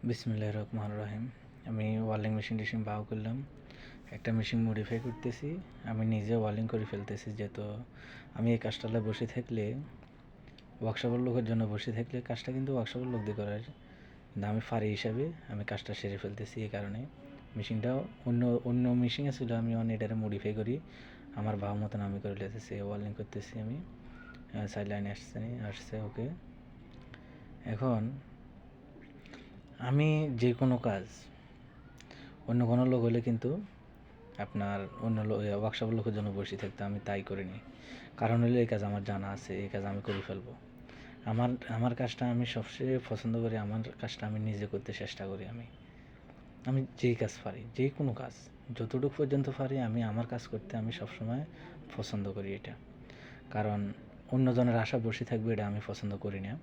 বিসমিল্লাহির রহমানির রহিম। আমি ওয়ার্লিং মেশিন বাও করলাম। একটা মেশিন মডিফাই করতেছি। আমি নিজে ওয়ার্লিং করে ফেলতেছি, যেহেতু আমি এই কাজটাতে বসে থাকলে, ওয়ার্কশপের লোকের জন্য বসে থাকলে কাজটা কিন্তু ওয়ার্কশপের লোক দিয়ে করার, কিন্তু আমি ফারি হিসাবে আমি কাজটা সেরে ফেলতেছি। এই কারণে মেশিনটাও অন্য মেশিনে ছিল, আমি এটারে মডিফাই করি আমার ভাব মতন আমি করে লেতেছি। ওয়ার্লিং করতেছি আমি। সাইড লাইনে আসছে ওকে। এখন আমি যে কোনো কাজ অন্য কোনো লোক হলে কিন্তু আপনার অন্য ওয়ার্কশপের লোকের জন্য বসে থাকতে, আমি তাই করিনি। কারণ হলো এই কাজ আমার জানা আছে, এই কাজ আমি করে ফেলবো। আমার কাজটা আমি সবচেয়ে পছন্দ করি, আমার কাজটা আমি নিজে করতে চেষ্টা করি। আমি যেই কাজ পারি, যে কোনো কাজ যতটুকু পর্যন্ত পারি আমি আমার কাজ করতে আমি সবসময় পছন্দ করি এটা। কারণ অন্যজনের আশা বসে থাকবে এটা আমি পছন্দ করি না।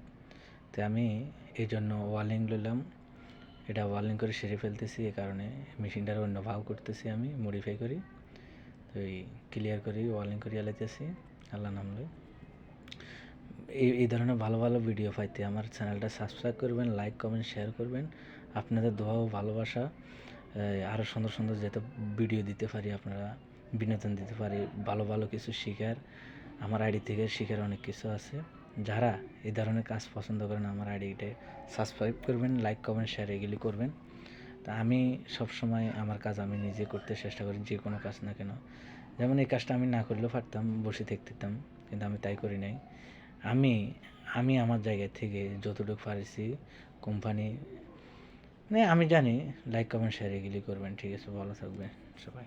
তো আমি এই জন্য ওয়ার্লিং নিলাম, এটা ওয়ার্লিং করে সেরে ফেলতেছি। এই কারণে মেশিনটার অন্য ভাগ করতেছি, আমি মডিফাই করি। তো এই ক্লিয়ার করি ওয়ার্লিং করে আলাইতেছি। আল্লাহ নাম লই। এই ধরনের ভালো ভালো ভিডিও পাইতে আমার চ্যানেলটা সাবস্ক্রাইব করবেন, লাইক কমেন্ট শেয়ার করবেন। আপনাদের দোয়া ও ভালোবাসা আরও সুন্দর সুন্দর যাতে ভিডিও দিতে পারি, আপনারা বিনোদন দিতে পারি, ভালো ভালো কিছু শেখার আমার আইডি থেকে শেখার অনেক কিছু আছে। যারা এই ধরনের কাজ পছন্দ করেন আমার আইডিতে সাবস্ক্রাইব করবেন, লাইক কমেন্ট শেয়ার এগুলি করবেন। তা আমি সবসময় আমার কাজ আমি নিজে করতে চেষ্টা করি, যে কোনো কাজ না কেন। যেমন এই কাজটা আমি না করলেও পারতাম, বসে থাকতাম, কিন্তু আমি তাই করি নাই। আমি আমি আমার জায়গা থেকে যতটুকু পারছি কোম্পানি, মানে আমি জানি লাইক কমেন্ট শেয়ার এগুলি করবেন। ঠিক আছে, ভালো থাকবেন সবাই।